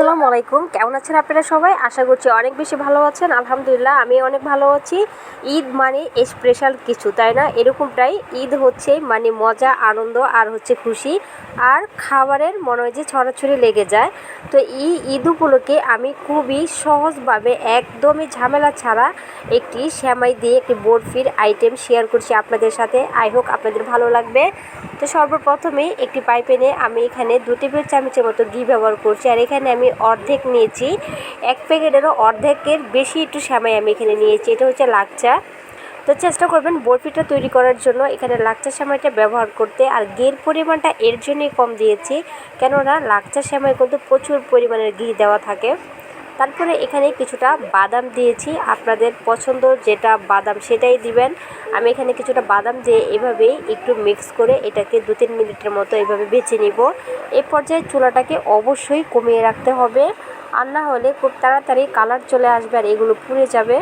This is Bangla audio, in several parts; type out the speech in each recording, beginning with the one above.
আসসালামু আলাইকুম। কেমন আছেন আপনারা সবাই? আশা করছি অনেক বেশি ভালো আছেন। আলহামদুলিল্লাহ আমি অনেক ভালো আছি। ঈদ মানে স্পেশাল কিছু, তাই না? এরকমটাই। ঈদ হচ্ছে মানে মজা, আনন্দ আর হচ্ছে খুশি আর খাবারের মনে হয় যে ছড়াছড়ি লেগে যায়। তো এই ঈদ উপলক্ষে আমি খুবই সহজভাবে একদমই ঝামেলা ছাড়া একটি সেমাই দিয়ে একটি বরফির আইটেম শেয়ার করছি আপনাদের সাথে। আই হোপ আপনাদের ভালো লাগবে। তো সর্বপ্রথমেই একটি পাই প্যানে আমি এখানে 2 টেবিল চামচের মতো ঘি ব্যবহার করছি। আর এখানে আমি অর্ধেক নিয়েছি, 1 প্যাকেটেরও অর্ধেকের বেশি একটু সেমাই আমি এখানে নিয়েছি। এটা হচ্ছে লাচ্চা। তো চেষ্টা করবেন বরফিটা তৈরি করার জন্য এখানে লাচ্চা সেমাইটা ব্যবহার করতে। আর ঘির পরিমাণটা এর জন্যই কম দিয়েছি, কেননা লাচ্চা সেমাই কিন্তু প্রচুর পরিমাণের ঘি দেওয়া থাকে। তারপরে এখানে কিছুটা বাদাম দিয়েছি, আপনাদের পছন্দ যেটা বাদাম সেটাই দিবেন। আমি এখানে কিছুটা বাদাম দিয়ে এভাবেই একটু মিক্স করে এটাকে 2-3 মিনিটের মতো এভাবে বেছে নিব। এই পর্যায়ে চুলাটাকে অবশ্যই কমিয়ে রাখতে হবে, আর না হলে খুব তাড়াতাড়ি কালার চলে আসবে আর এগুলো পুড়ে যাবে।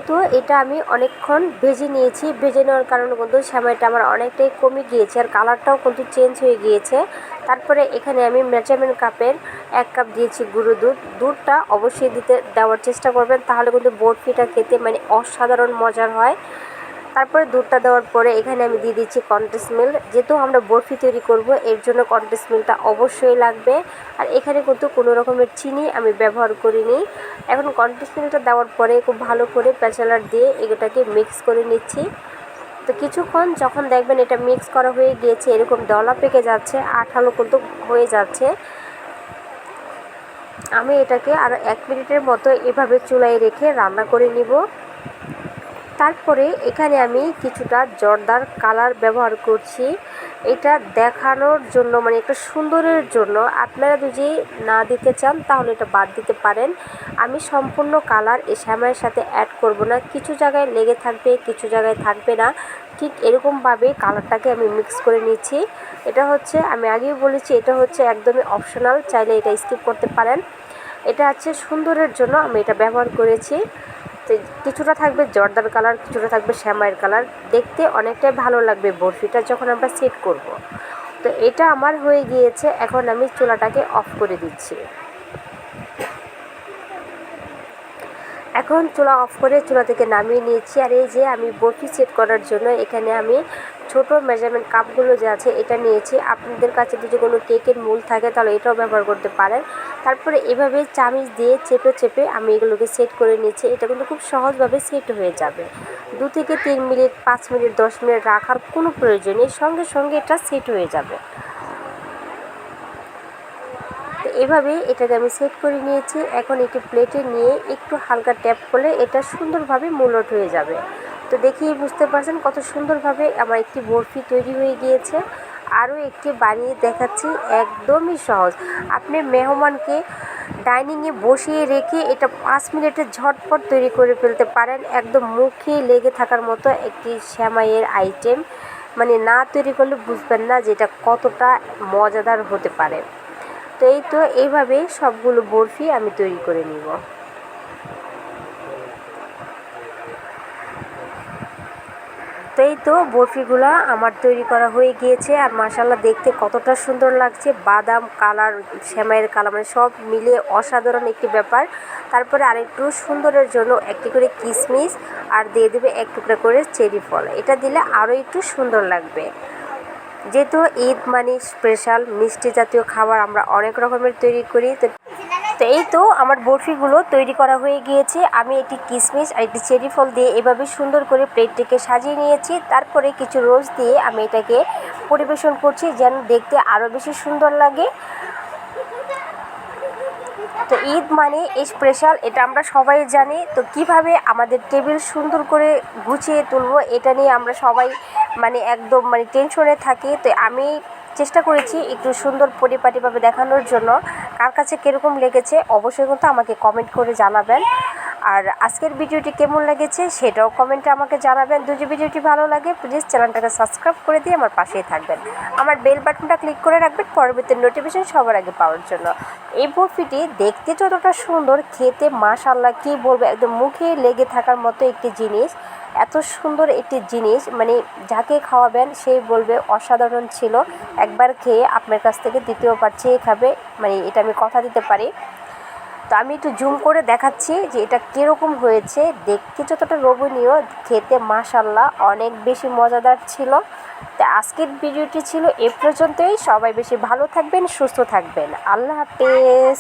তো এটা আমি অনেকক্ষণ ভেজে নিয়েছি। ভেজে নেওয়ার কারণে কিন্তু সেমাইটা আমার অনেকটাই কমে গিয়েছে আর কালারটাও কিন্তু চেঞ্জ হয়ে গিয়েছে। তারপরে এখানে আমি মেজারমেন্ট কাপের 1 কাপ দিয়েছি গুঁড়ো দুধ। দুধটা অবশ্যই দেওয়ার চেষ্টা করবেন, তাহলে কিন্তু বরফিটা খেতে মানে অসাধারণ মজার হয়। তারপরে দুধটা দেওয়ার পরে এখানে আমি দিয়ে দিচ্ছি কনডেন্স মিল্ক। যেহেতু আমরা বরফি তৈরি করব এর জন্য কনডেন্স মিল্কটা অবশ্যই লাগবে। আর এখানে কিন্তু কোনো রকমের চিনি আমি ব্যবহার করিনি। এখন কনডেন্স মিল্কটা দেওয়ার পরে খুব ভালো করে প্যাচালার দিয়ে এটাকে মিক্স করে নিচ্ছি। তো কিছুক্ষণ যখন দেখবেন এটা মিক্স করা হয়ে গিয়েছে, এরকম দলা পেকে যাচ্ছে, আঠালো কিন্তু হয়ে যাচ্ছে, আমি এটাকে আরও 1 মিনিটের মতো এভাবে চুলায় রেখে রান্না করে নিব। তারপরে এখানে আমি কিছুটা জর্দার কালার ব্যবহার করছি, এটা দেখানোর জন্য, মানে একটা সুন্দরের জন্য। আপনারা যদি না দিতে চান তাহলে এটা বাদ দিতে পারেন। আমি সম্পূর্ণ কালার এই সেমাইয়ের সাথে অ্যাড করব না, কিছু জায়গায় লেগে থাকবে, কিছু জায়গায় থাকবে না। ঠিক এরকমভাবে কালারটাকে আমি মিক্স করে নিচ্ছি। এটা হচ্ছে, আমি আগেই বলেছি, এটা হচ্ছে একদমই অপশনাল, চাইলে এটা স্কিপ করতে পারেন। এটা হচ্ছে সুন্দরের জন্য আমি এটা ব্যবহার করেছি। তো কিছুটা থাকবে জর্দার কালার, কিছুটা থাকবে সেমাইয়ের কালার, দেখতে অনেকটাই ভালো লাগবে বরফিটা যখন আমরা সেট করব। তো এটা আমার হয়ে গিয়েছে, এখন আমি চুলাটাকে অফ করে দিচ্ছি। এখন চুলা অফ করে চুলা থেকে নামিয়ে নিয়েছি। আর এই যে আমি বরফি সেট করার জন্য এখানে আমি ছোট মেজারমেন্ট কাপগুলো যে আছে এটা নিয়েছি। আপনাদের কাছে যদি কোনো কেকের মূল থাকে তাহলে এটাও ব্যবহার করতে পারেন। তারপরে এভাবে চামিচ দিয়ে চেপে চেপে আমি এগুলোকে সেট করে নিচ্ছি। এটা কিন্তু খুব সহজভাবে সেট হয়ে যাবে। 2 থেকে 3 মিনিট, 5 মিনিট, 10 মিনিট রাখার কোনো প্রয়োজন নেই, সঙ্গে সঙ্গে এটা সেট হয়ে যাবে। তো এভাবে এটাকে আমি সেট করে নিয়েছি। এখন একটি প্লেটে নিয়ে একটু হালকা ট্যাপ করলে এটা সুন্দরভাবে মোল্ড হয়ে যাবে। তো দেখেই বুঝতে পারছেন কত সুন্দরভাবে আমার একটি বরফি তৈরি হয়ে গিয়েছে। আরও একটি বানিয়ে দেখাচ্ছি, একদমই সহজ। আপনি মেহমানকে ডাইনিংয়ে বসিয়ে রেখে এটা 5 মিনিটে ঝটপট তৈরি করে ফেলতে পারেন। একদম মুখে লেগে থাকার মতো একটি সেমাইয়ের আইটেম, মানে না তৈরি করলে বুঝবেন না যে এটা কতটা মজাদার হতে পারে। তো এইভাবে সবগুলো বরফি আমি তৈরি করে নিব। তো বরফিগুলো আমার তৈরি করা হয়ে গিয়েছে। আর মাশাআল্লাহ দেখতে কতটা সুন্দর লাগছে, বাদাম কালার, সেমাইয়ের কালার, মানে সব মিলিয়ে অসাধারণ একটি ব্যাপার। তারপরে আরেকটু সুন্দরের জন্য একটি করে কিশমিশ আর দিয়ে দেবে 1 টুকরা করে চেরি ফল, এটা দিলে আরও একটু সুন্দর লাগবে। যেহেতু ঈদ মানে স্পেশাল মিষ্টি জাতীয় খাবার আমরা অনেক রকমের তৈরি করি। তো আমার বরফিগুলো তৈরি করা হয়ে গিয়েছে। আমি একটি কিশমিশ আর একটি চেরি ফল দিয়ে এভাবে সুন্দর করে প্লেটটিকে সাজিয়ে নিয়েছি। তারপরে কিছু রোজ দিয়ে আমি এটাকে পরিবেশন করছি যেন দেখতে আরও বেশি সুন্দর লাগে। তো ঈদ মানে স্পেশাল, এটা আমরা সবাই জানি। তো কিভাবে আমাদের টেবিল সুন্দর করে গুছিয়ে তুলবো এটা নিয়ে আমরা সবাই মানে একদম মানে টেনশনে থাকি। তো আমি চেষ্টা করেছি একটু সুন্দর পরিপাটিভাবে দেখানোর জন্য। কার কাছে কীরকম লেগেছে অবশ্যই কিন্তু আমাকে কমেন্ট করে জানাবেন। আর আজকের ভিডিওটি কেমন লেগেছে সেটাও কমেন্টে আমাকে জানাবেন। যদি ভিডিওটি ভালো লাগে প্লিজ চ্যানেলটাকে সাবস্ক্রাইব করে দিয়ে আমার পাশেই থাকবেন। আমার বেল বাটনটা ক্লিক করে রাখবেন পরবর্তী নোটিফিকেশন সবার আগে পাওয়ার জন্য। এই বরফিটি দেখতে যতটা সুন্দর, খেতে মাশাআল্লাহ কী বলবো, একদম মুখে লেগে থাকার মতো একটি জিনিস। এত সুন্দর একটি জিনিস, মানে যাকে খাওয়াবেন সেই বলবে অসাধারণ ছিল। একবার খেয়ে আপনার কাছ থেকে দ্বিতীয়বার চেয়ে খাবে, মানে এটা আমি কথা দিতে পারি। তো আমি একটু জুম করে দেখাচ্ছি যে এটা কীরকম হয়েছে। দেখতে যতটা লোভনীয়, খেতে মাশাআল্লাহ অনেক বেশি মজাদার ছিল। তো আজকের ভিডিওটি ছিল এ পর্যন্তই। সবাই বেশি ভালো থাকবেন, সুস্থ থাকবেন। আল্লাহ হাফেজ।